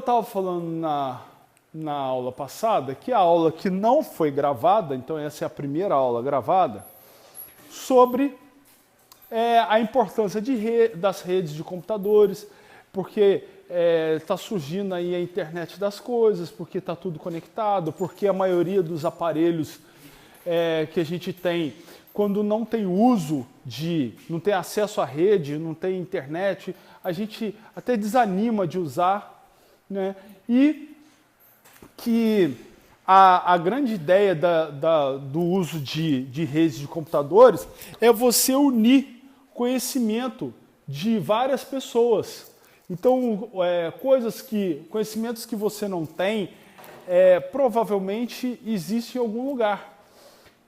estava falando na aula passada, que a aula que não foi gravada, então essa é a primeira aula gravada, sobre a importância das redes de computadores, porque está surgindo aí a internet das coisas, porque está tudo conectado, porque a maioria dos aparelhos que a gente tem, quando não tem uso não tem acesso à rede, não tem internet, a gente até desanima de usar, né? E que a grande ideia do uso de redes de computadores é você unir conhecimento de várias pessoas. Então, conhecimentos que você não tem, provavelmente existe em algum lugar.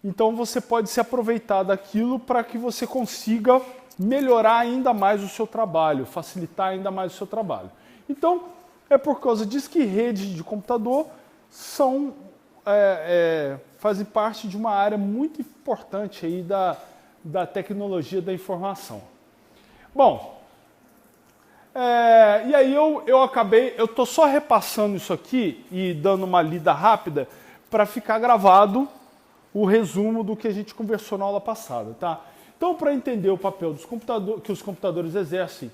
Então, você pode se aproveitar daquilo para que você consiga melhorar ainda mais o seu trabalho, facilitar ainda mais o seu trabalho. Então, é por causa disso que redes de computador fazem parte de uma área muito importante aí da tecnologia da informação. Bom, e aí eu estou só repassando isso aqui e dando uma lida rápida para ficar gravado o resumo do que a gente conversou na aula passada, tá? Então, para entender o papel que os computadores exercem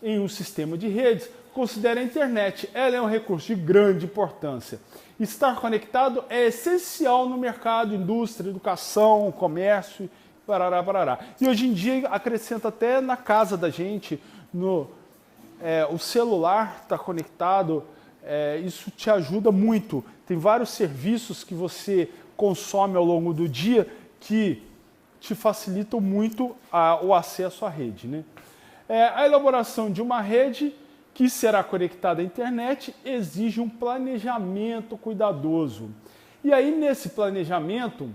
em um sistema de redes, considere a internet. Ela é um recurso de grande importância. Estar conectado é essencial no mercado, indústria, educação, comércio, parará, parará. E hoje em dia acrescenta até na casa da gente, o celular está conectado, isso te ajuda muito. Tem vários serviços que você consome ao longo do dia que te facilitam muito o acesso à rede, né? A elaboração de uma rede que será conectada à internet exige um planejamento cuidadoso. E aí, nesse planejamento,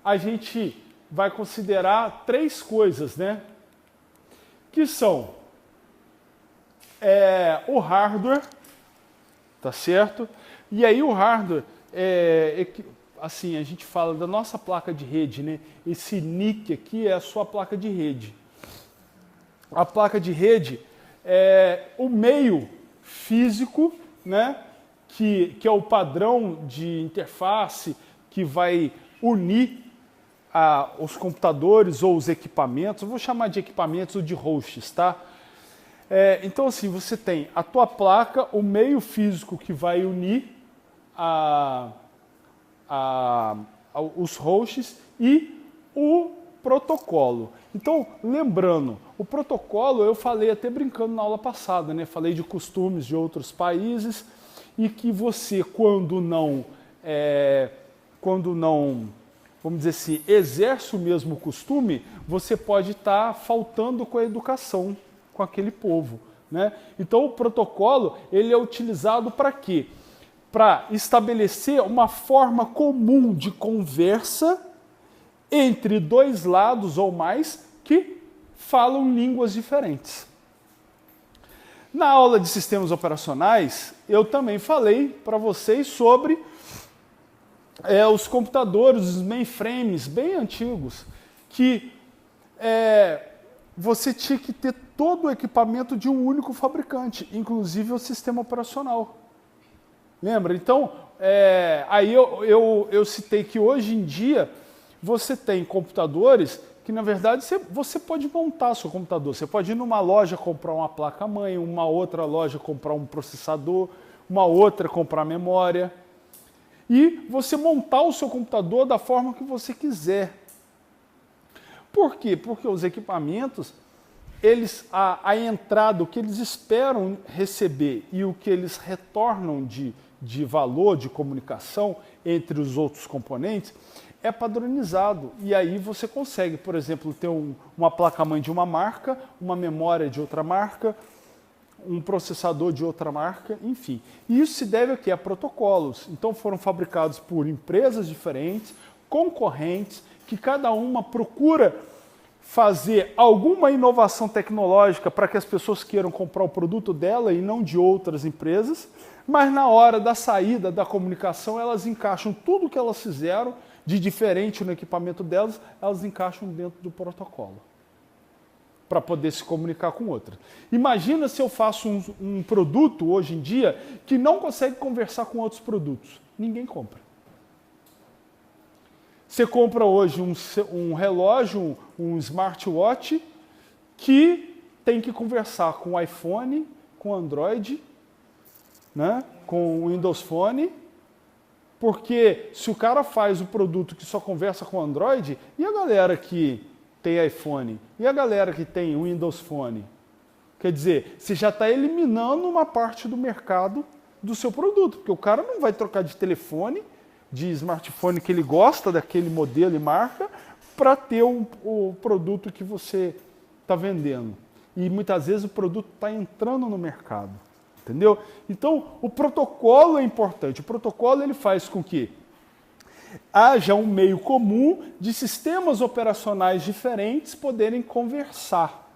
a gente vai considerar 3 coisas, né? Que são o hardware, tá certo? E aí o hardware, assim, a gente fala da nossa placa de rede, né? Esse NIC aqui é a sua placa de rede. A placa de rede é o meio físico, né? Que é o padrão de interface que vai unir os computadores ou os equipamentos. Eu vou chamar de equipamentos ou de hosts, tá? Então, assim, você tem a tua placa, o meio físico que vai unir os hosts e o protocolo. Então, lembrando, o protocolo eu falei até brincando na aula passada, né? Falei de costumes de outros países e que você, quando não, vamos dizer assim, exerce o mesmo costume, você pode estar faltando com a educação com aquele povo, né? Então, o protocolo ele é utilizado para quê? Para estabelecer uma forma comum de conversa entre 2 lados ou mais que falam línguas diferentes. Na aula de sistemas operacionais, eu também falei para vocês sobre os computadores, os mainframes bem antigos, que você tinha que ter todo o equipamento de um único fabricante, inclusive o sistema operacional. Lembra? Então, aí eu citei que hoje em dia você tem computadores que, na verdade, você pode montar seu computador. Você pode ir numa loja comprar uma placa-mãe, uma outra loja comprar um processador, uma outra comprar memória. E você montar o seu computador da forma que você quiser. Por quê? Porque os equipamentos, a entrada, o que eles esperam receber e o que eles retornam de valor, de comunicação entre os outros componentes, é padronizado. E aí você consegue, por exemplo, ter uma placa-mãe de uma marca, uma memória de outra marca, um processador de outra marca, enfim. E isso se deve a quê? A protocolos. Então foram fabricados por empresas diferentes, concorrentes, que cada uma procura fazer alguma inovação tecnológica para que as pessoas queiram comprar o produto dela e não de outras empresas, mas na hora da saída da comunicação elas encaixam tudo que elas fizeram de diferente no equipamento delas, elas encaixam dentro do protocolo. para poder se comunicar com outra. Imagina se eu faço um produto hoje em dia que não consegue conversar com outros produtos. Ninguém compra. Você compra hoje um relógio, um smartwatch, que tem que conversar com o iPhone, com o Android, né, com o Windows Phone, porque se o cara faz o produto que só conversa com o Android, e a galera que tem iPhone, e a galera que tem o Windows Phone? Quer dizer, você já está eliminando uma parte do mercado do seu produto, porque o cara não vai trocar de telefone, de smartphone que ele gosta, daquele modelo e marca, para ter o produto que você está vendendo. E muitas vezes o produto está entrando no mercado. Entendeu? Então, o protocolo é importante. O protocolo ele faz com que haja um meio comum de sistemas operacionais diferentes poderem conversar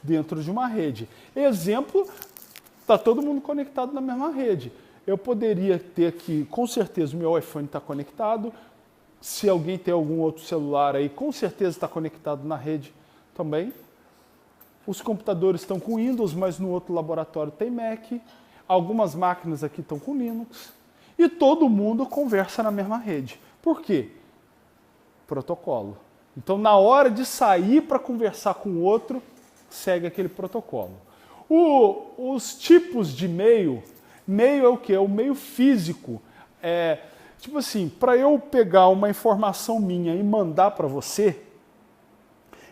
dentro de uma rede. Exemplo, está todo mundo conectado na mesma rede. Eu poderia ter aqui, com certeza o meu iPhone está conectado. Se alguém tem algum outro celular aí, com certeza está conectado na rede também. Os computadores estão com Windows, mas no outro laboratório tem Mac. Algumas máquinas aqui estão com Linux. E todo mundo conversa na mesma rede. Por quê? Protocolo. Então, na hora de sair para conversar com o outro, segue aquele protocolo. Os tipos de e-mail é o quê? É o meio físico. Tipo assim, para eu pegar uma informação minha e mandar para você,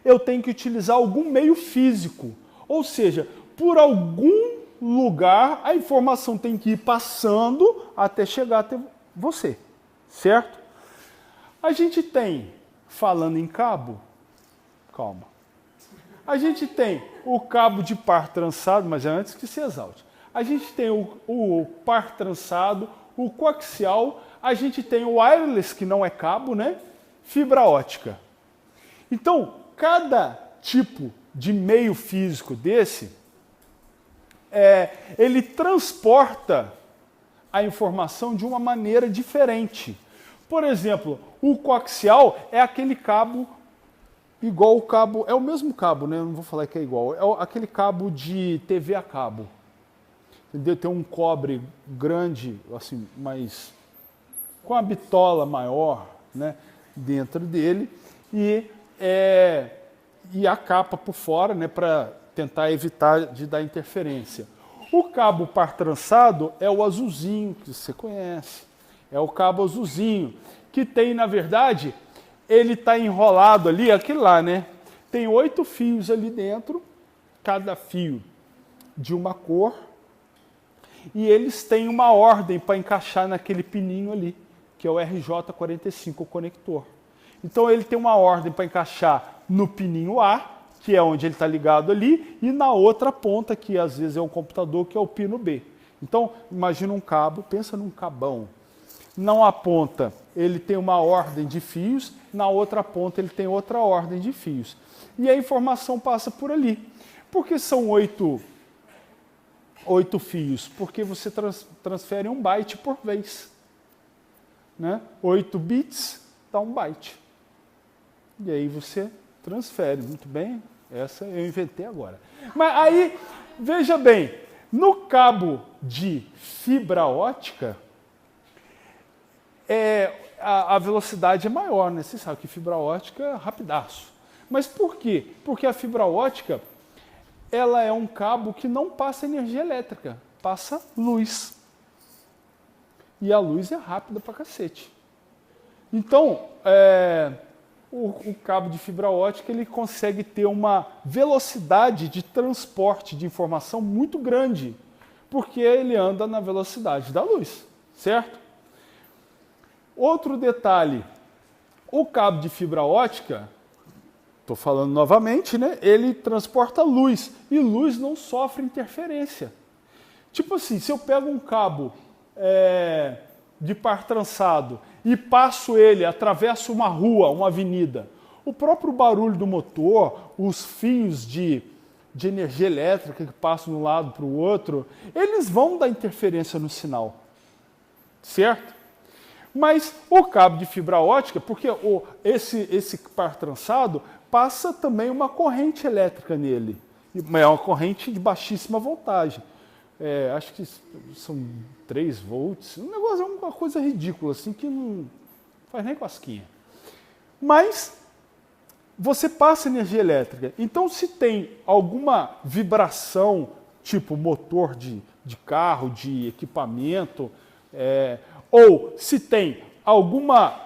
eu tenho que utilizar algum meio físico. Ou seja, por algum lugar, a informação tem que ir passando até chegar até você. Certo? A gente tem, falando em cabo, calma. A gente tem o cabo de par trançado, mas é antes que se exalte. A gente tem o par trançado, o coaxial, a gente tem o wireless, que não é cabo, né? Fibra ótica. Então, cada tipo de meio físico desse, ele transporta a informação de uma maneira diferente. Por exemplo, o coaxial é aquele cabo igual o cabo, é o mesmo cabo, né? Eu não vou falar que é igual, é aquele cabo de TV a cabo. Entendeu? Tem um cobre grande, assim, mas com a bitola maior, né, dentro dele e a capa por fora, né, para tentar evitar de dar interferência. O cabo par trançado é o azulzinho, que você conhece. É o cabo azulzinho, que tem, na verdade, ele está enrolado ali, aquele lá, né? Tem 8 fios ali dentro, cada fio de uma cor, e eles têm uma ordem para encaixar naquele pininho ali, que é o RJ45, o conector. Então ele tem uma ordem para encaixar no pininho A, que é onde ele está ligado ali, e na outra ponta, que às vezes é um computador, que é o pino B. Então, imagina um cabo, pensa num cabão. Na ponta ele tem uma ordem de fios, na outra ponta ele tem outra ordem de fios. E a informação passa por ali. Por que são 8 fios? Porque você transfere 1 byte por vez. Né? 8 bits dá 1 byte. E aí você transfere. Muito bem, essa eu inventei agora. Mas aí, veja bem, no cabo de fibra ótica, a velocidade é maior, né? Você sabe que fibra ótica é rapidaço. Mas por quê? Porque a fibra ótica, ela é um cabo que não passa energia elétrica, passa luz. E a luz é rápida pra cacete. Então, o cabo de fibra ótica ele consegue ter uma velocidade de transporte de informação muito grande, porque ele anda na velocidade da luz, certo? Outro detalhe, o cabo de fibra ótica, estou falando novamente, né? Ele transporta luz, e luz não sofre interferência. Tipo assim, se eu pego um cabo de par trançado e passo ele, atravesso uma rua, uma avenida, o próprio barulho do motor, os fios de energia elétrica que passam de um lado para o outro, eles vão dar interferência no sinal, certo? Mas o cabo de fibra ótica, porque esse par trançado passa também uma corrente elétrica nele. É uma corrente de baixíssima voltagem. Acho que são 3 volts. Um negócio é uma coisa ridícula, assim, que não faz nem cosquinha. Mas você passa energia elétrica. Então, se tem alguma vibração, tipo motor de carro, de equipamento, ou se tem alguma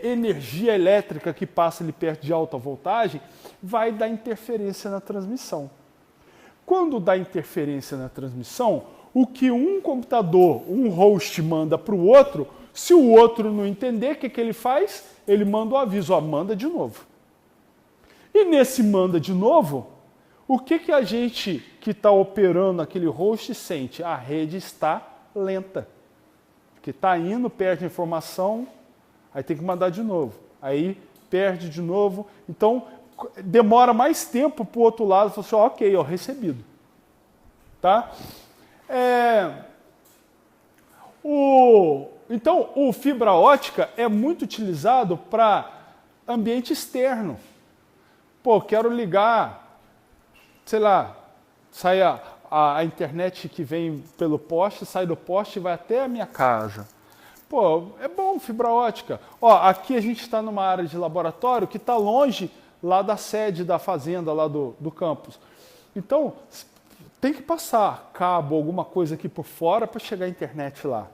energia elétrica que passa ali perto de alta voltagem, vai dar interferência na transmissão. Quando dá interferência na transmissão, o que um computador, um host manda para o outro, se o outro não entender, o que ele faz? Ele manda o aviso, manda de novo. E nesse manda de novo, o que a gente que está operando aquele host sente? A rede está lenta. Porque está indo, perde a informação, aí tem que mandar de novo. Aí perde de novo. Então, demora mais tempo para o outro lado. Fala assim, ok, recebido. Tá? Então, o fibra ótica é muito utilizado para ambiente externo. Pô, quero ligar, sei lá, sai a internet que vem pelo poste, sai do poste e vai até a minha casa. Pô, é bom fibra ótica. Aqui a gente está numa área de laboratório que está longe lá da sede da fazenda, lá do campus. Então, tem que passar cabo, alguma coisa aqui por fora para chegar a internet lá.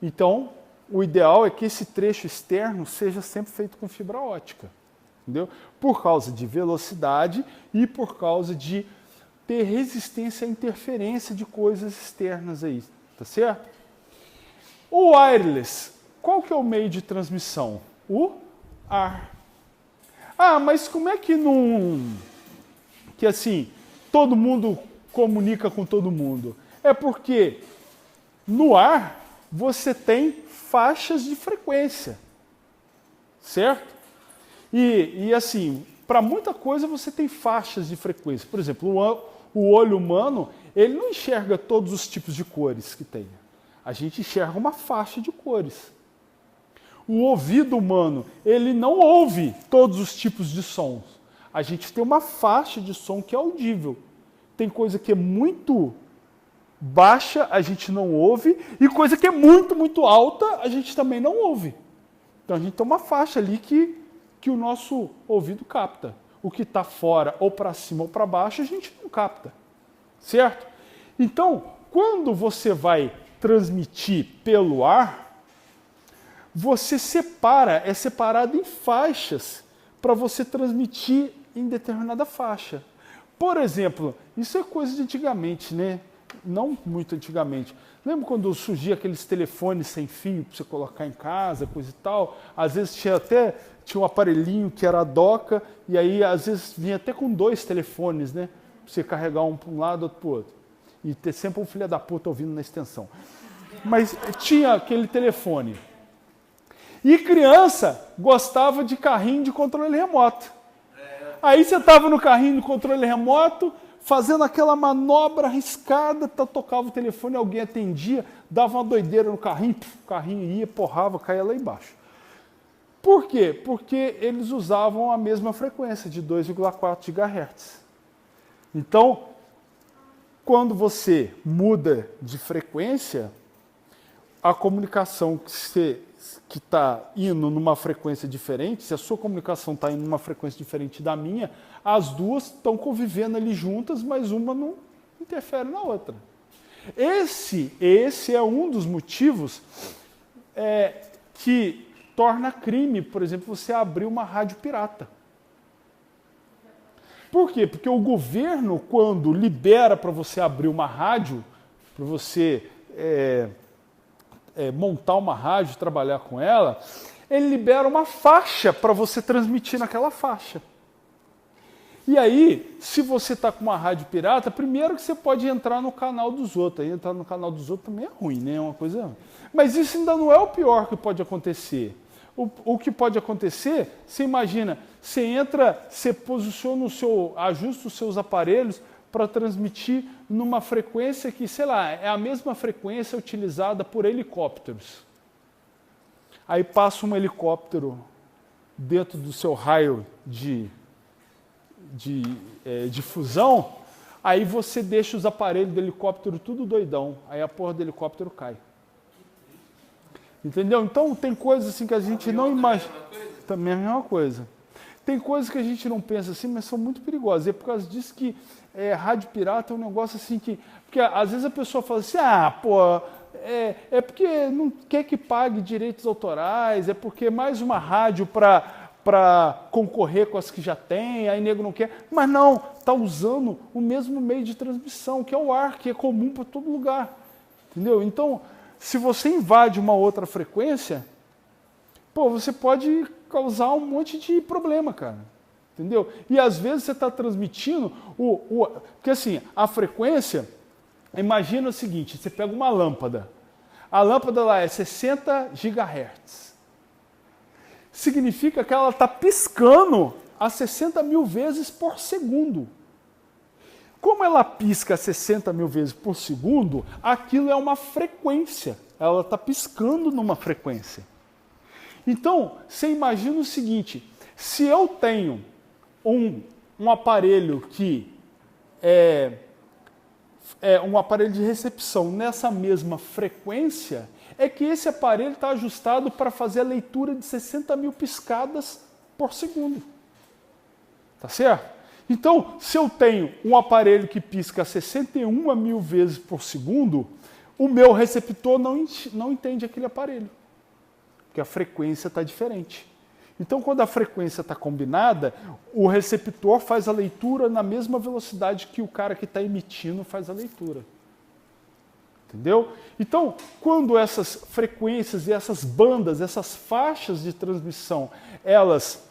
Então, o ideal é que esse trecho externo seja sempre feito com fibra ótica. Entendeu? Por causa de velocidade e por causa de ter resistência à interferência de coisas externas aí. Tá certo? O wireless, qual que é o meio de transmissão? O ar. Mas como é que que assim, todo mundo comunica com todo mundo? É porque no ar você tem faixas de frequência, certo? E assim, para muita coisa você tem faixas de frequência. Por exemplo, o olho humano, ele não enxerga todos os tipos de cores que tem. A gente enxerga uma faixa de cores. O ouvido humano, ele não ouve todos os tipos de sons. A gente tem uma faixa de som que é audível. Tem coisa que é muito baixa, a gente não ouve, e coisa que é muito, muito alta, a gente também não ouve. Então a gente tem uma faixa ali que o nosso ouvido capta. O que está fora, ou para cima ou para baixo, a gente não capta. Certo? Então, quando você vai transmitir pelo ar, você é separado em faixas para você transmitir em determinada faixa. Por exemplo, isso é coisa de antigamente, né? Não muito antigamente. Lembra quando surgia aqueles telefones sem fio para você colocar em casa, coisa e tal? Às vezes tinha um aparelhinho que era a doca, e aí às vezes vinha até com 2 telefones, né? Para você carregar um para um lado, outro para o outro. E ter sempre um filho da puta ouvindo na extensão. Mas tinha aquele telefone. E criança gostava de carrinho de controle remoto. Aí você estava no carrinho de controle remoto, fazendo aquela manobra arriscada, tocava o telefone, alguém atendia, dava uma doideira no carrinho, o carrinho ia, porrava, caía lá embaixo. Por quê? Porque eles usavam a mesma frequência, de 2,4 GHz. Então, quando você muda de frequência, a comunicação que está indo numa frequência diferente, se a sua comunicação está indo numa frequência diferente da minha, as duas estão convivendo ali juntas, mas uma não interfere na outra. Esse é um dos motivos que torna crime, por exemplo, você abrir uma rádio pirata. Por quê? Porque o governo, quando libera para você abrir uma rádio, para você montar uma rádio, trabalhar com ela, ele libera uma faixa para você transmitir naquela faixa. E aí, se você está com uma rádio pirata, primeiro que você pode entrar no canal dos outros. Aí entrar no canal dos outros também é ruim, né? É uma coisa. Mas isso ainda não é o pior que pode acontecer. O que pode acontecer, você imagina, você entra, você posiciona ajusta os seus aparelhos para transmitir numa frequência que, sei lá, é a mesma frequência utilizada por helicópteros. aí passa um helicóptero dentro do seu raio de difusão, aí você deixa os aparelhos do helicóptero tudo doidão, aí a porra do helicóptero cai. Entendeu? Então tem coisas assim que a gente não imagina. Também é a mesma coisa. Tem coisas que a gente não pensa assim, mas são muito perigosas. É por causa disso que rádio pirata é um negócio assim que... Porque às vezes a pessoa fala assim, é porque não quer que pague direitos autorais, é porque mais uma rádio para concorrer com as que já tem, aí nego não quer. Mas não, está usando o mesmo meio de transmissão, que é o ar, que é comum para todo lugar. Entendeu? Então, se você invade uma outra frequência, você pode causar um monte de problema, cara. Entendeu? E às vezes você está transmitindo... Porque assim, a frequência... Imagina o seguinte, você pega uma lâmpada. A lâmpada lá é 60 GHz. Significa que ela está piscando a 60 mil vezes por segundo. Como ela pisca 60 mil vezes por segundo, aquilo é uma frequência. Ela está piscando numa frequência. Então, você imagina o seguinte, se eu tenho um aparelho que é um aparelho de recepção nessa mesma frequência, é que esse aparelho está ajustado para fazer a leitura de 60 mil piscadas por segundo. Tá certo? Então, se eu tenho um aparelho que pisca 61 mil vezes por segundo, o meu receptor não entende aquele aparelho, porque a frequência está diferente. Então, quando a frequência está combinada, o receptor faz a leitura na mesma velocidade que o cara que está emitindo faz a leitura. Entendeu? Então, quando essas frequências e essas bandas, essas faixas de transmissão, elas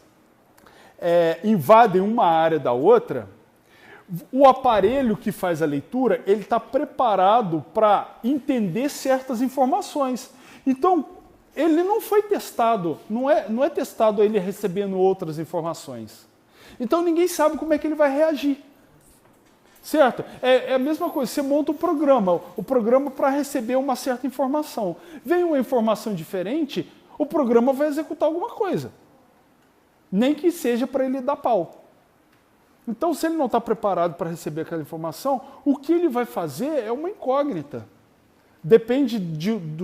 invadem uma área da outra, o aparelho que faz a leitura, ele está preparado para entender certas informações. Então, ele não foi testado, não é testado ele recebendo outras informações. Então ninguém sabe como é que ele vai reagir. Certo? É a mesma coisa, você monta o programa para receber uma certa informação. Vem uma informação diferente, o programa vai executar alguma coisa. Nem que seja para ele dar pau. Então, se ele não está preparado para receber aquela informação, o que ele vai fazer é uma incógnita. Depende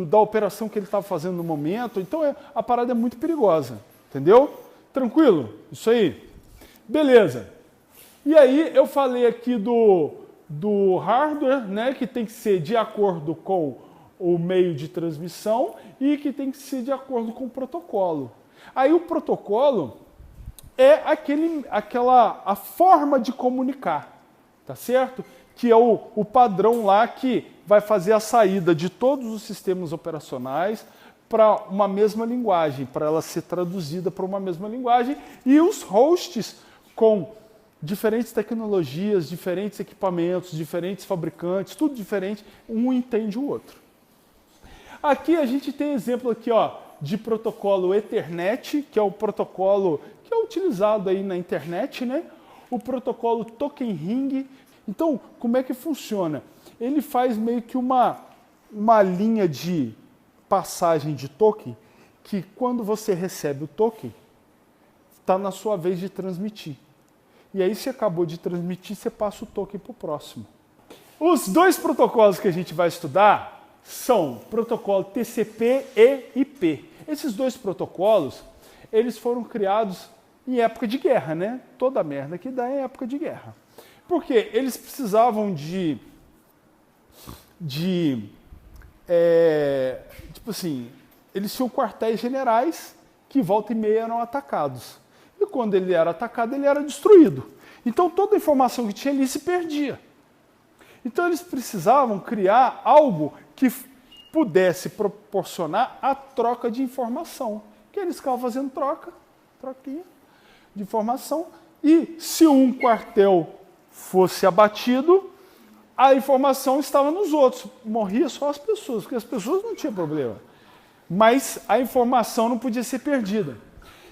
da operação que ele está fazendo no momento. Então, a parada é muito perigosa. Entendeu? Tranquilo? Isso aí? Beleza. E aí, eu falei aqui do hardware, né, que tem que ser de acordo com o meio de transmissão e que tem que ser de acordo com o protocolo. Aí, o protocolo é a forma de comunicar, tá certo? Que é o padrão lá que vai fazer a saída de todos os sistemas operacionais para uma mesma linguagem, para ela ser traduzida para uma mesma linguagem, e os hosts com diferentes tecnologias, diferentes equipamentos, diferentes fabricantes, tudo diferente, um entende o outro. Aqui a gente tem exemplo aqui, de protocolo Ethernet, que é o protocolo que é utilizado aí na internet, né? O protocolo Token Ring. Então, como é que funciona? Ele faz meio que uma linha de passagem de token, que quando você recebe o token, está na sua vez de transmitir. E aí, se acabou de transmitir, você passa o token para o próximo. Os dois protocolos que a gente vai estudar são o protocolo TCP e IP. Esses dois protocolos, eles foram criados em época de guerra, né? Toda a merda que dá é época de guerra. Porque eles precisavam tipo assim, eles tinham quartéis generais que volta e meia eram atacados. E quando ele era atacado, ele era destruído. Então toda a informação que tinha ali se perdia. Então eles precisavam criar algo que pudesse proporcionar a troca de informação. Que eles ficavam fazendo troquinha de informação. E se um quartel fosse abatido, a informação estava nos outros. Morria só as pessoas, porque as pessoas não tinham problema. Mas a informação não podia ser perdida.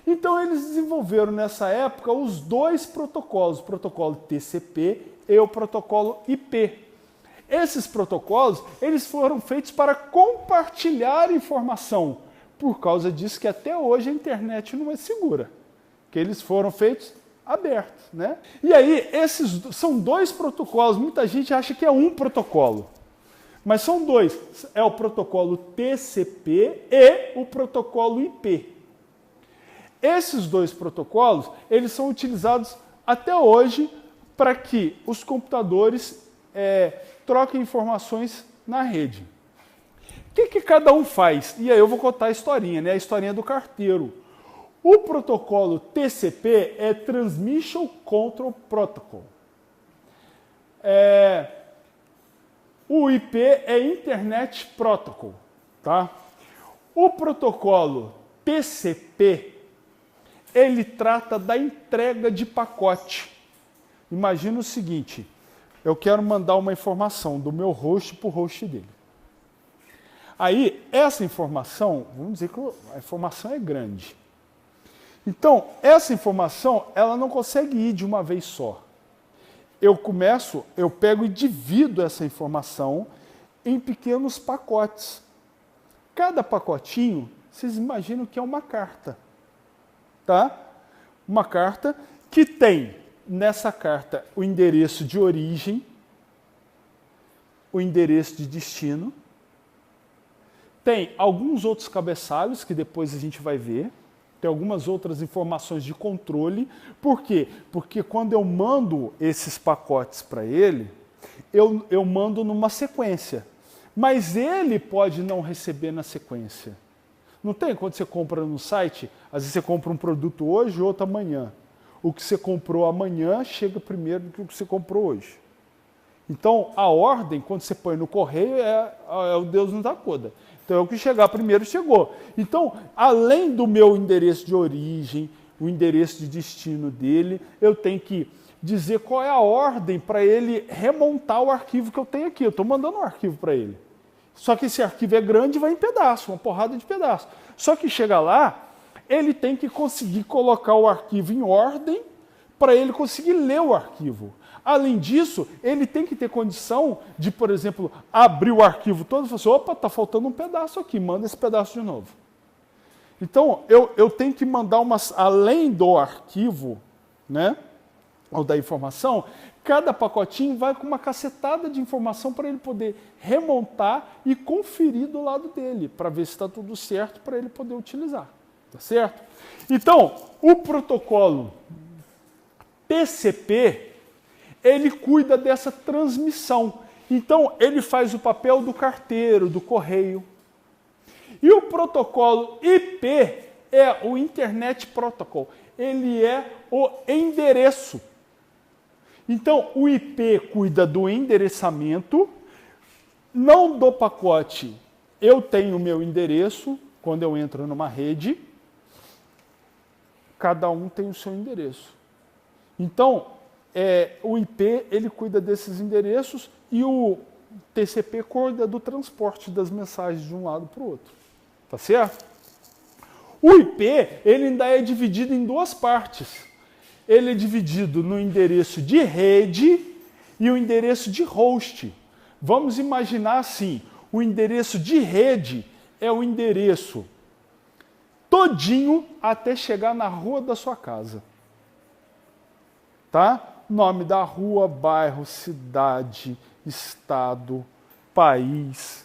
Então eles desenvolveram nessa época os dois protocolos, o protocolo TCP e o protocolo IP. Esses protocolos, eles foram feitos para compartilhar informação Por causa disso que até hoje a internet não é segura, que eles foram feitos abertos, né? E aí, esses são dois protocolos, muita gente acha que é um protocolo, mas são dois, é o protocolo TCP e o protocolo IP. Esses dois protocolos, eles são utilizados até hoje para que os computadores troquem informações na rede. O que cada um faz? E aí eu vou contar a historinha, né? A historinha do carteiro. O protocolo TCP é Transmission Control Protocol. O IP é Internet Protocol. Tá? O protocolo TCP, ele trata da entrega de pacote. Imagina o seguinte, eu quero mandar uma informação do meu host para o host dele. Aí, essa informação, vamos dizer que a informação é grande. Então, essa informação, ela não consegue ir de uma vez só. Eu pego e divido essa informação em pequenos pacotes. Cada pacotinho, vocês imaginam que é uma carta. Tá? Uma carta que tem, nessa carta, o endereço de origem, o endereço de destino, tem alguns outros cabeçalhos que depois a gente vai ver, tem algumas outras informações de controle. Por quê? Porque quando eu mando esses pacotes para ele, eu mando numa sequência. Mas ele pode não receber na sequência. Não tem? Quando você compra no site, às vezes você compra um produto hoje e outro amanhã. O que você comprou amanhã chega primeiro do que o que você comprou hoje. Então, a ordem, quando você põe no correio, é o Deus nos acuda. Então, o que chegar primeiro, chegou. Então, além do meu endereço de origem, o endereço de destino dele, eu tenho que dizer qual é a ordem para ele remontar o arquivo que eu tenho aqui. Eu estou mandando um arquivo para ele. Só que esse arquivo é grande e vai em pedaço, uma porrada de pedaço. Só que chega lá, ele tem que conseguir colocar o arquivo em ordem para ele conseguir ler o arquivo. Além disso, ele tem que ter condição de, por exemplo, abrir o arquivo todo e falar assim, opa, está faltando um pedaço aqui, manda esse pedaço de novo. Então, eu tenho que mandar além do arquivo, né, ou da informação, cada pacotinho vai com uma cacetada de informação para ele poder remontar e conferir do lado dele, para ver se está tudo certo, para ele poder utilizar. Tá certo? Então, o protocolo TCP, ele cuida dessa transmissão. Então, ele faz o papel do carteiro, do correio. E o protocolo IP é o Internet Protocol. Ele é o endereço. Então, o IP cuida do endereçamento, não do pacote. Eu tenho o meu endereço, quando eu entro numa rede, cada um tem o seu endereço. Então, o IP ele cuida desses endereços e o TCP cuida do transporte das mensagens de um lado para o outro. Tá certo? O IP ele ainda é dividido em duas partes. Ele é dividido no endereço de rede e o endereço de host. Vamos imaginar assim, o endereço de rede é o endereço todinho até chegar na rua da sua casa. Tá? Nome da rua, bairro, cidade, estado, país,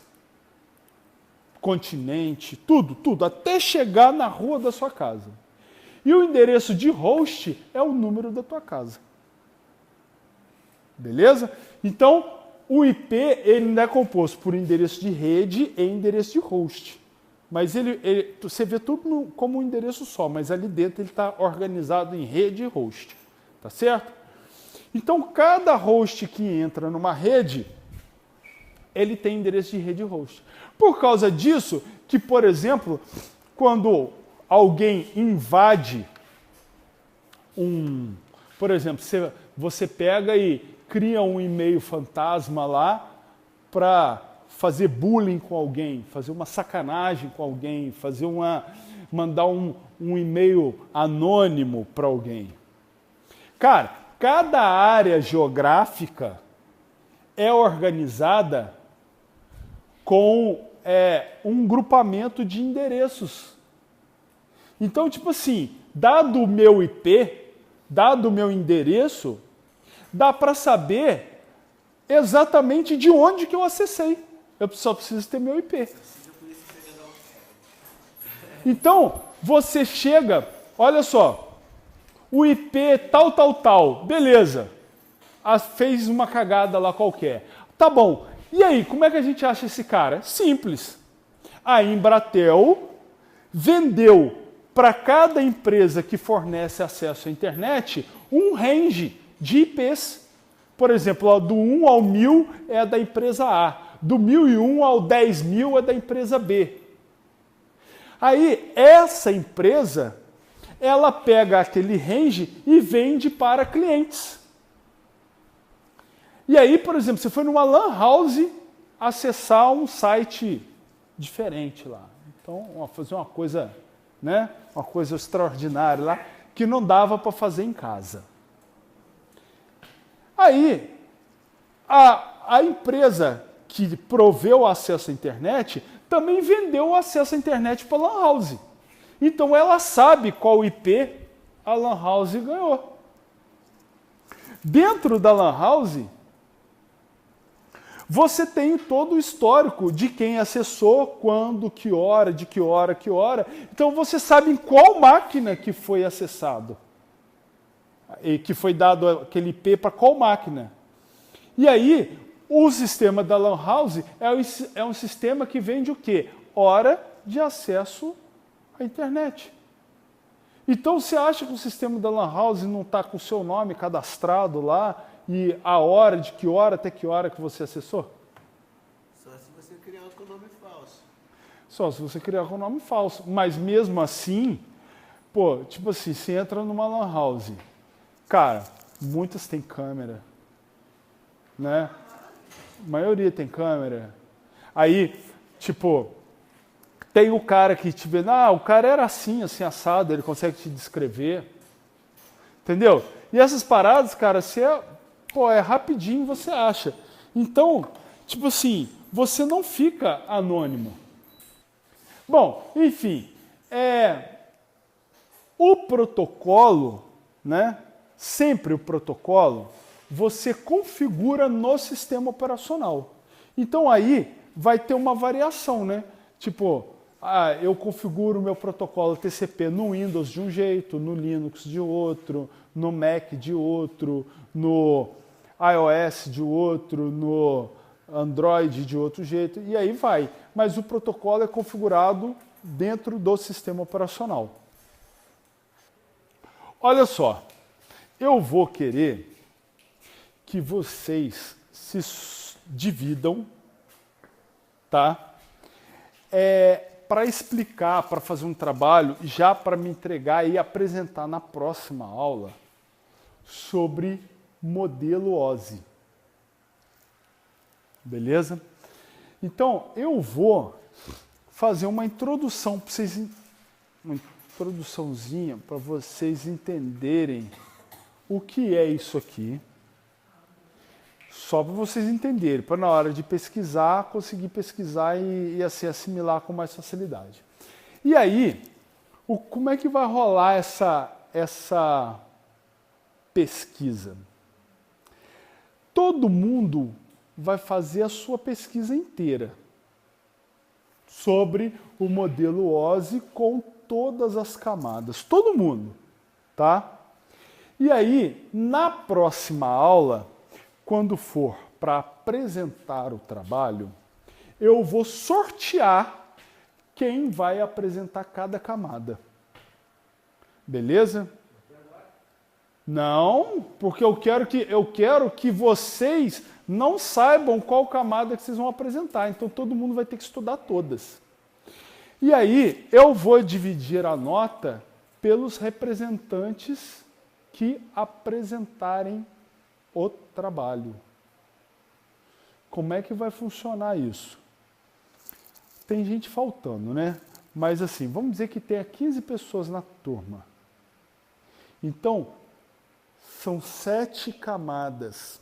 continente, tudo, até chegar na rua da sua casa. E o endereço de host é o número da tua casa. Beleza? Então, o IP ele não é composto por endereço de rede e endereço de host. Mas você vê tudo como um endereço só, mas ali dentro ele está organizado em rede e host. Tá certo? Então, cada host que entra numa rede, ele tem endereço de rede e host. Por causa disso, que, por exemplo, quando alguém invade por exemplo, você pega e cria um e-mail fantasma lá para fazer bullying com alguém, fazer uma sacanagem com alguém, mandar um e-mail anônimo para alguém. Cara, cada área geográfica é organizada com um grupamento de endereços. Então, tipo assim, dado o meu IP, dado o meu endereço, dá para saber exatamente de onde que eu acessei. Eu só preciso ter meu IP. Então, você chega, olha só, o IP tal, beleza. Fez uma cagada lá qualquer. Tá bom. E aí, como é que a gente acha esse cara? Simples. A Embratel vendeu para cada empresa que fornece acesso à internet um range de IPs. Por exemplo, do 1 ao 1000 é da empresa A, do 1001 ao 10.000 é da empresa B. Aí, essa empresa, ela pega aquele range e vende para clientes. E aí, por exemplo, você foi numa lan house acessar um site diferente lá. Então, fazer uma coisa, né? Uma coisa extraordinária lá, que não dava para fazer em casa. Aí, a empresa que proveu o acesso à internet também vendeu o acesso à internet para a lan house. Então, ela sabe qual IP a lan house ganhou. Dentro da lan house, você tem todo o histórico de quem acessou, quando, que hora, de que hora, que hora. Então você sabe em qual máquina que foi acessado. E que foi dado aquele IP para qual máquina. E aí, o sistema da Lan House é um sistema que vende o quê? Hora de acesso à internet. Então você acha que o sistema da Lan House não está com o seu nome cadastrado lá e a hora, de que hora até que hora que você acessou? Só se você criar com o nome falso. Só se você criar com o nome falso. Mas mesmo assim, pô, tipo assim, você entra numa Lan House. Cara, muitas têm câmera, né? A maioria tem câmera. Aí, tipo, tem o cara que te vê, o cara era assim assado, ele consegue te descrever. Entendeu? E essas paradas, cara, é rapidinho você acha. Então, tipo assim, você não fica anônimo. Bom, enfim, o protocolo, né? Sempre o protocolo, você configura no sistema operacional. Então aí vai ter uma variação, né? Tipo, eu configuro o meu protocolo TCP no Windows de um jeito, no Linux de outro, no Mac de outro, no iOS de outro, no Android de outro jeito, e aí vai. Mas o protocolo é configurado dentro do sistema operacional. Olha só, eu vou querer que vocês se dividam, tá? Para explicar, para fazer um trabalho, já para me entregar e apresentar na próxima aula sobre modelo OSI. Beleza? Então, eu vou fazer uma introdução para vocês, uma introduçãozinha para vocês entenderem o que é isso aqui. Só para vocês entenderem, para na hora de pesquisar, conseguir pesquisar e assim, assimilar com mais facilidade. E aí, como é que vai rolar essa pesquisa? Todo mundo vai fazer a sua pesquisa inteira sobre o modelo OSI com todas as camadas. Todo mundo, tá? E aí, na próxima aula, quando for para apresentar o trabalho, eu vou sortear quem vai apresentar cada camada. Beleza? Não, porque eu quero que vocês não saibam qual camada que vocês vão apresentar. Então todo mundo vai ter que estudar todas. E aí eu vou dividir a nota pelos representantes que apresentarem o trabalho. Como é que vai funcionar isso? Tem gente faltando, né? Mas assim, vamos dizer que tenha 15 pessoas na turma. Então, são 7 camadas.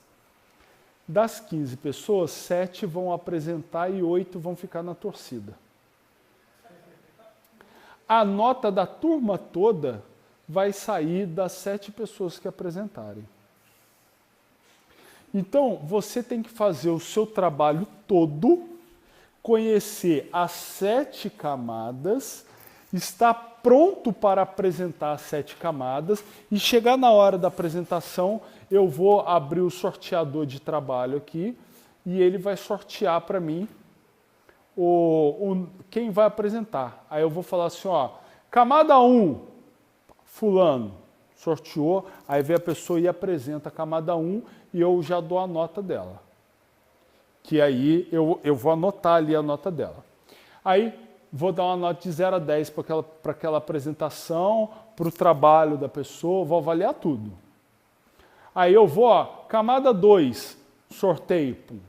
Das 15 pessoas, 7 vão apresentar e 8 vão ficar na torcida. A nota da turma toda vai sair das 7 pessoas que apresentarem. Então, você tem que fazer o seu trabalho todo, conhecer as 7 camadas, estar pronto para apresentar as 7 camadas e chegar na hora da apresentação, eu vou abrir o sorteador de trabalho aqui e ele vai sortear para mim quem vai apresentar. Aí eu vou falar assim, ó, camada 1, fulano, sorteou, aí vem a pessoa e apresenta a camada 1 e eu já dou a nota dela. Que aí eu vou anotar ali a nota dela. Aí vou dar uma nota de 0 a 10 para aquela apresentação, para o trabalho da pessoa, vou avaliar tudo. Aí eu vou, ó, camada 2, sorteio. Pum.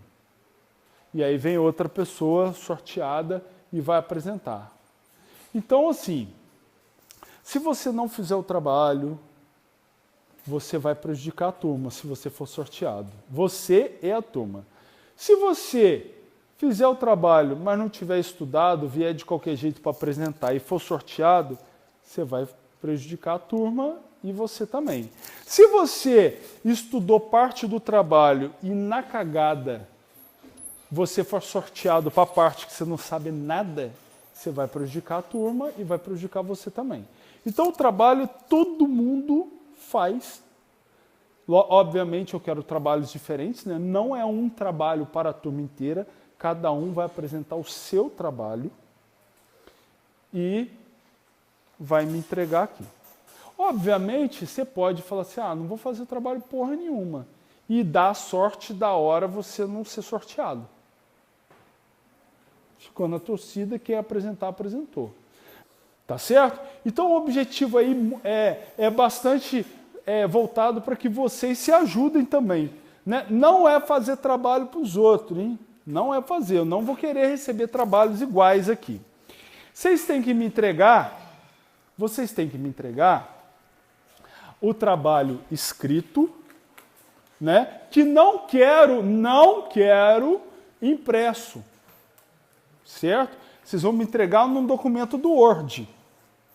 E aí vem outra pessoa sorteada e vai apresentar. Então, assim, se você não fizer o trabalho, você vai prejudicar a turma se você for sorteado. Você é a turma. Se você fizer o trabalho, mas não tiver estudado, vier de qualquer jeito para apresentar e for sorteado, você vai prejudicar a turma e você também. Se você estudou parte do trabalho e na cagada você for sorteado para a parte que você não sabe nada, você vai prejudicar a turma e vai prejudicar você também. Então o trabalho todo mundo faz. Obviamente eu quero trabalhos diferentes, né? Não é um trabalho para a turma inteira, cada um vai apresentar o seu trabalho e vai me entregar aqui. Obviamente, você pode falar assim, não vou fazer trabalho porra nenhuma. E dar a sorte da hora você não ser sorteado. Ficou na torcida, quem apresentar, apresentou. Tá certo? Então o objetivo aí é bastante voltado para que vocês se ajudem também. Né? Não é fazer trabalho para os outros, hein? Não é fazer, eu não vou querer receber trabalhos iguais aqui. Vocês têm que me entregar o trabalho escrito, né? Que não quero impresso, certo? Vocês vão me entregar num documento do Word,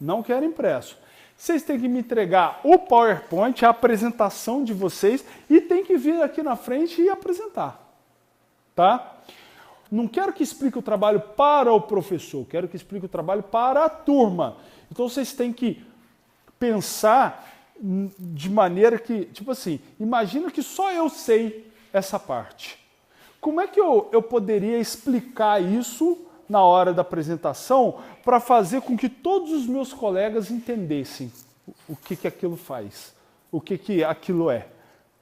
não quero impresso. Vocês têm que me entregar o PowerPoint, a apresentação de vocês, e tem que vir aqui na frente e apresentar, tá? Não quero que explique o trabalho para o professor, quero que explique o trabalho para a turma. Então vocês têm que pensar de maneira que, tipo assim, imagina que só eu sei essa parte. Como é que eu poderia explicar isso na hora da apresentação para fazer com que todos os meus colegas entendessem o que aquilo faz, o que aquilo é,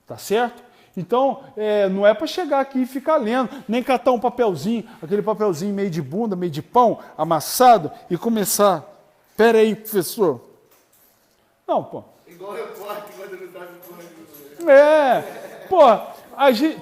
tá certo? Então, não é para chegar aqui e ficar lendo, nem catar um papelzinho, aquele papelzinho meio de bunda, meio de pão, amassado, e começar, pera aí, professor. Não, pô. Igual repórter, quando ele tá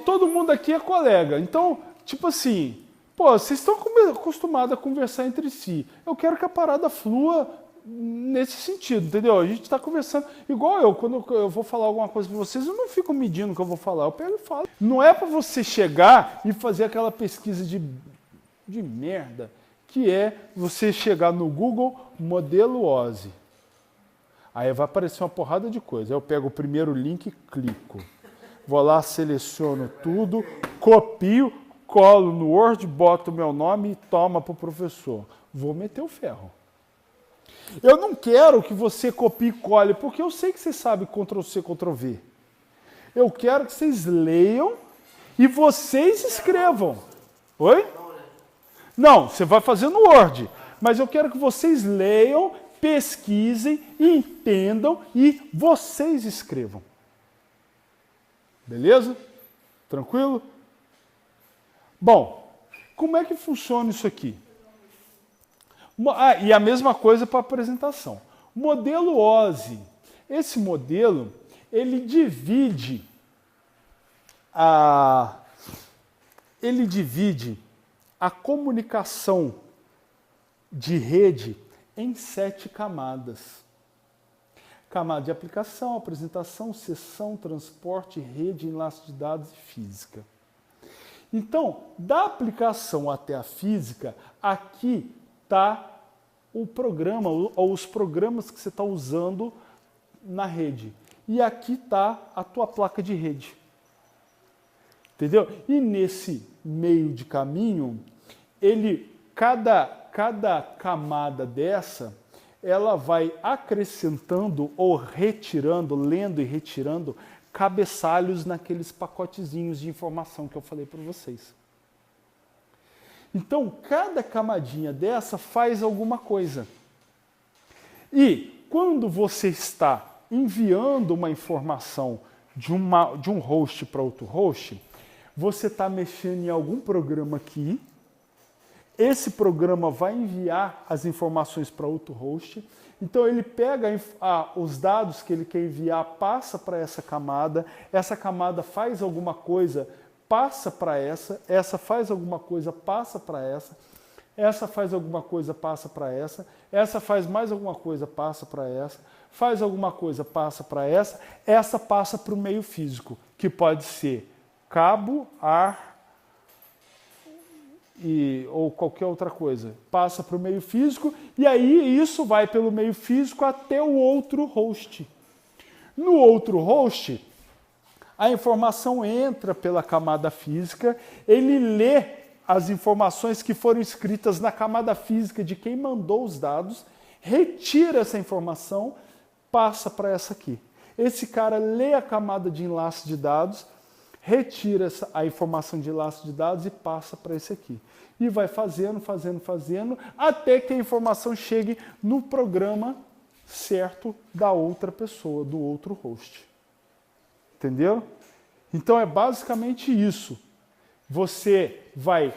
todo mundo aqui é colega, então, tipo assim, vocês estão acostumados a conversar entre si. Eu quero que a parada flua nesse sentido, entendeu? A gente está conversando, igual quando eu vou falar alguma coisa para vocês, eu não fico medindo o que eu vou falar, eu pego e falo. Não é para você chegar e fazer aquela pesquisa de merda, que é você chegar no Google, modelo OSI. Aí vai aparecer uma porrada de coisa. Eu pego o primeiro link e clico. Vou lá, seleciono tudo, copio, colo no Word, boto o meu nome e toma para o professor. Vou meter o ferro. Eu não quero que você copie e cole, porque eu sei que você sabe Ctrl+C, Ctrl+V. Eu quero que vocês leiam e vocês escrevam. Oi? Não, você vai fazer no Word. Mas eu quero que vocês leiam, pesquisem, entendam e vocês escrevam. Beleza? Tranquilo? Bom, como é que funciona isso aqui? E a mesma coisa para a apresentação. Modelo OSI. Esse modelo, ele divide a comunicação de rede em 7 camadas. Camada de aplicação, apresentação, sessão, transporte, rede, enlace de dados e física. Então, da aplicação até a física, aqui está o programa, ou os programas que você está usando na rede. E aqui está a tua placa de rede. Entendeu? E nesse meio de caminho, cada camada dessa, ela vai acrescentando ou retirando, lendo e retirando cabeçalhos naqueles pacotezinhos de informação que eu falei para vocês. Então, cada camadinha dessa faz alguma coisa. E quando você está enviando uma informação de um host para outro host, você está mexendo em algum programa aqui, esse programa vai enviar as informações para outro host, então ele pega os dados que ele quer enviar, passa para essa camada faz alguma coisa, passa para essa faz alguma coisa, passa para essa faz alguma coisa, passa para essa faz mais alguma coisa, passa para essa, faz alguma coisa, passa para essa passa para o meio físico, que pode ser cabo, ar, ou qualquer outra coisa. Passa para o meio físico e aí isso vai pelo meio físico até o outro host. No outro host, a informação entra pela camada física, ele lê as informações que foram escritas na camada física de quem mandou os dados, retira essa informação, passa para essa aqui. Esse cara lê a camada de enlace de dados, retira a informação de enlace de dados e passa para esse aqui. E vai fazendo, até que a informação chegue no programa certo da outra pessoa, do outro host. Entendeu? Então é basicamente isso. Você vai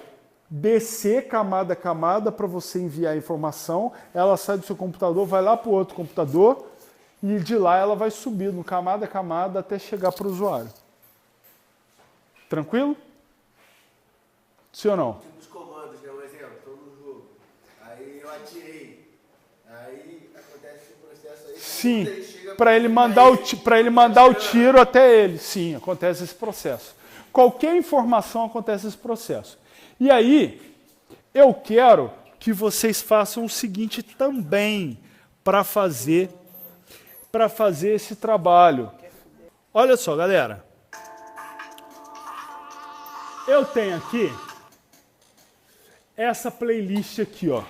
descer camada a camada para você enviar a informação, ela sai do seu computador, vai lá para o outro computador e de lá ela vai subindo camada a camada até chegar para o usuário. Tranquilo? Sim ou não? Os comandos, né? Um exemplo, estou no jogo. Aí eu atirei. Aí acontece esse processo aí. Sim, para ele mandar o tiro até ele. Sim, acontece esse processo. Qualquer informação acontece esse processo. E aí, eu quero que vocês façam o seguinte também para fazer esse trabalho. Olha só, galera. Eu tenho aqui essa playlist aqui, ó,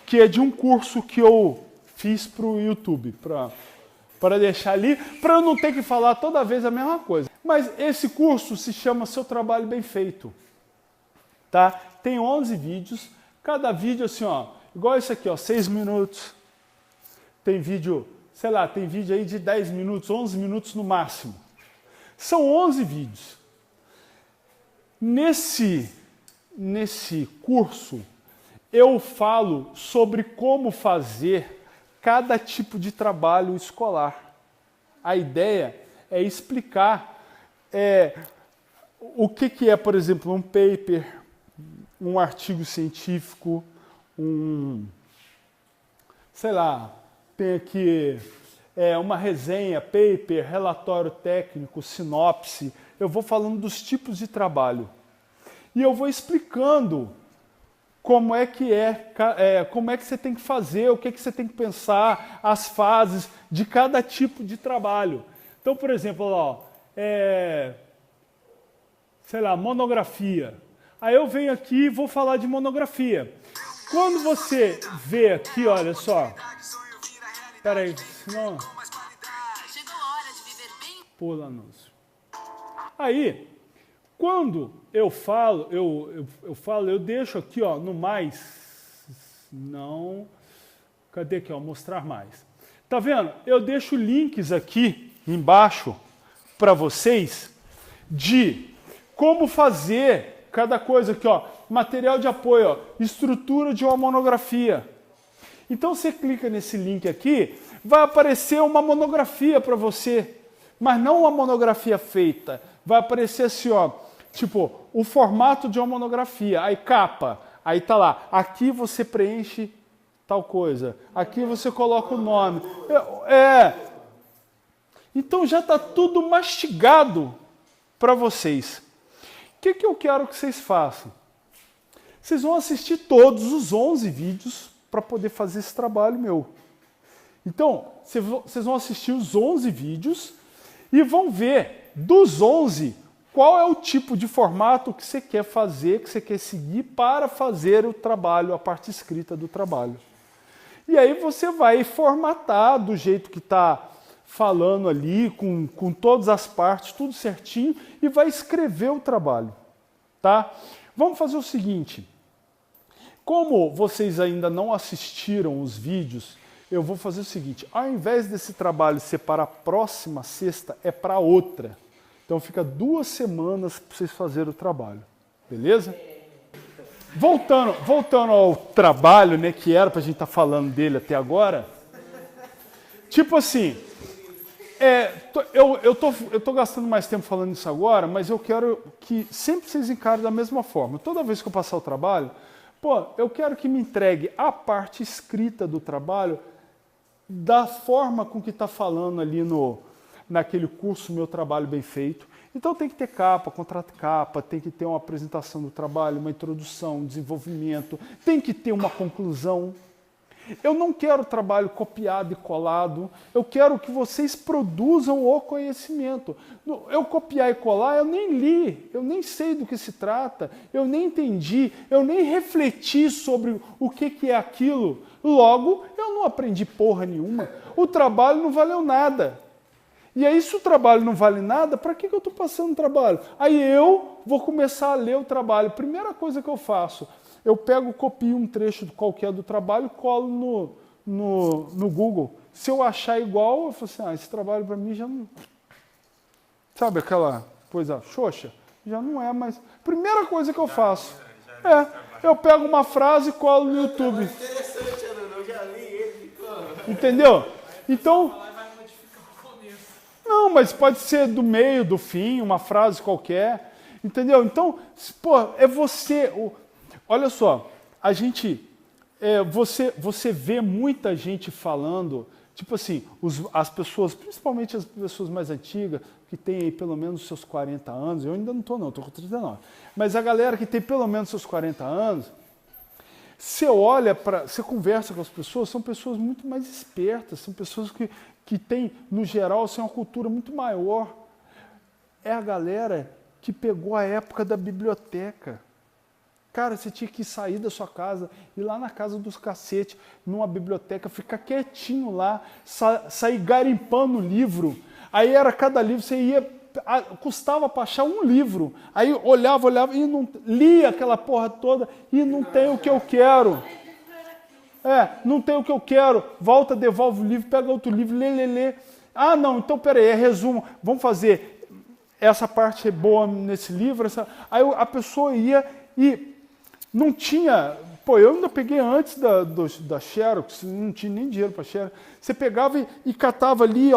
que é de um curso que eu fiz para o YouTube, para deixar ali, para eu não ter que falar toda vez a mesma coisa. Mas esse curso se chama Seu Trabalho Bem Feito, tá? Tem 11 vídeos, cada vídeo assim, ó, igual esse aqui, ó, 6 minutos. Tem vídeo, sei lá, tem vídeo aí de 10 minutos, 11 minutos no máximo. São 11 vídeos. Nesse curso, eu falo sobre como fazer cada tipo de trabalho escolar. A ideia é explicar o que é, por exemplo, um paper, um artigo científico, sei lá, tem aqui uma resenha, paper, relatório técnico, sinopse. Eu vou falando dos tipos de trabalho. E eu vou explicando como é que você tem que fazer, o que você tem que pensar, as fases de cada tipo de trabalho. Então, por exemplo, ó, sei lá, monografia. Aí eu venho aqui e vou falar de monografia. Quando você vê aqui, olha só. Espera aí, senão... Pula anúncio. Aí, quando eu falo, eu deixo aqui, ó, no mais, não, cadê aqui, ó, mostrar mais. Tá vendo? Eu deixo links aqui embaixo para vocês de como fazer cada coisa aqui, ó, material de apoio, ó, estrutura de uma monografia. Então você clica nesse link aqui, vai aparecer uma monografia para você, mas não uma monografia feita. Vai aparecer assim, ó, tipo, o formato de uma monografia, aí capa, aí tá lá, aqui você preenche tal coisa, aqui você coloca o nome. Então já está tudo mastigado para vocês. O que eu quero que vocês façam? Vocês vão assistir todos os 11 vídeos para poder fazer esse trabalho meu. Então, vocês vão assistir os 11 vídeos e vão ver dos 11 qual é o tipo de formato que você quer fazer, que você quer seguir para fazer o trabalho, a parte escrita do trabalho. E aí você vai formatar do jeito que está falando ali, com todas as partes, tudo certinho, e vai escrever o trabalho. Tá? Vamos fazer o seguinte. Como vocês ainda não assistiram os vídeos, eu vou fazer o seguinte. Ao invés desse trabalho ser para a próxima sexta, é para outra. Então fica 2 semanas para vocês fazerem o trabalho. Beleza? Voltando ao trabalho, né, que era para a gente estar falando dele até agora. Tipo assim, eu tô gastando mais tempo falando isso agora, mas eu quero que sempre vocês encarem da mesma forma. Toda vez que eu passar o trabalho, eu quero que me entregue a parte escrita do trabalho da forma com que está falando ali naquele curso Meu Trabalho Bem Feito. Então tem que ter capa, contracapa, tem que ter uma apresentação do trabalho, uma introdução, um desenvolvimento, tem que ter uma conclusão. Eu não quero trabalho copiado e colado, eu quero que vocês produzam o conhecimento. Eu copiar e colar, eu nem li, eu nem sei do que se trata, eu nem entendi, eu nem refleti sobre o que é aquilo. Logo, eu não aprendi porra nenhuma. O trabalho não valeu nada. E aí, se o trabalho não vale nada, para que eu estou passando o trabalho? Aí eu vou começar a ler o trabalho. Primeira coisa que eu faço, eu pego, copio um trecho qualquer do trabalho e colo no Google. Se eu achar igual, eu falo assim, esse trabalho para mim já não... Sabe aquela coisa xoxa? Já não é mais... Primeira coisa que eu faço. Eu pego uma frase e colo no YouTube. Interessante, eu já li ele. Entendeu? Então... Não, mas pode ser do meio, do fim, uma frase qualquer, entendeu? Então, é você. Olha só, a gente, você vê muita gente falando, tipo assim, as pessoas, principalmente as pessoas mais antigas, que têm aí pelo menos seus 40 anos, eu ainda não estou não, estou com 39, mas a galera que tem pelo menos seus 40 anos, você olha você conversa com as pessoas, são pessoas muito mais espertas, são pessoas que têm, no geral, assim, uma cultura muito maior. É a galera que pegou a época da biblioteca. Cara, você tinha que sair da sua casa, ir lá na casa dos cacete, numa biblioteca, ficar quietinho lá, sair garimpando livro. Aí era cada livro, você ia, custava para achar um livro. Aí olhava e não lia aquela porra toda e não tem o que eu quero. Não tem o que eu quero, volta, devolve o livro, pega outro livro, lê. Ah, não, então peraí, resumo, vamos fazer, essa parte é boa nesse livro, aí a pessoa ia e não tinha, eu ainda peguei antes da Xerox, não tinha nem dinheiro para Xerox, você pegava e catava ali,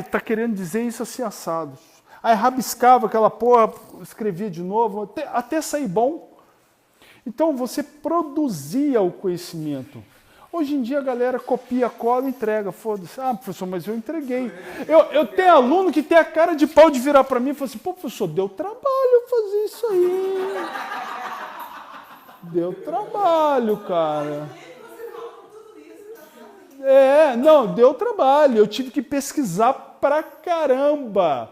tá querendo dizer isso assim assado, aí rabiscava aquela porra, escrevia de novo, até sair bom. Então você produzia o conhecimento. Hoje em dia a galera copia, cola e entrega. Foda-se. Professor, mas eu entreguei. Eu tenho aluno que tem a cara de pau de virar para mim e falar assim, professor, deu trabalho fazer isso aí. Deu trabalho, cara. Não, deu trabalho. Eu tive que pesquisar pra caramba.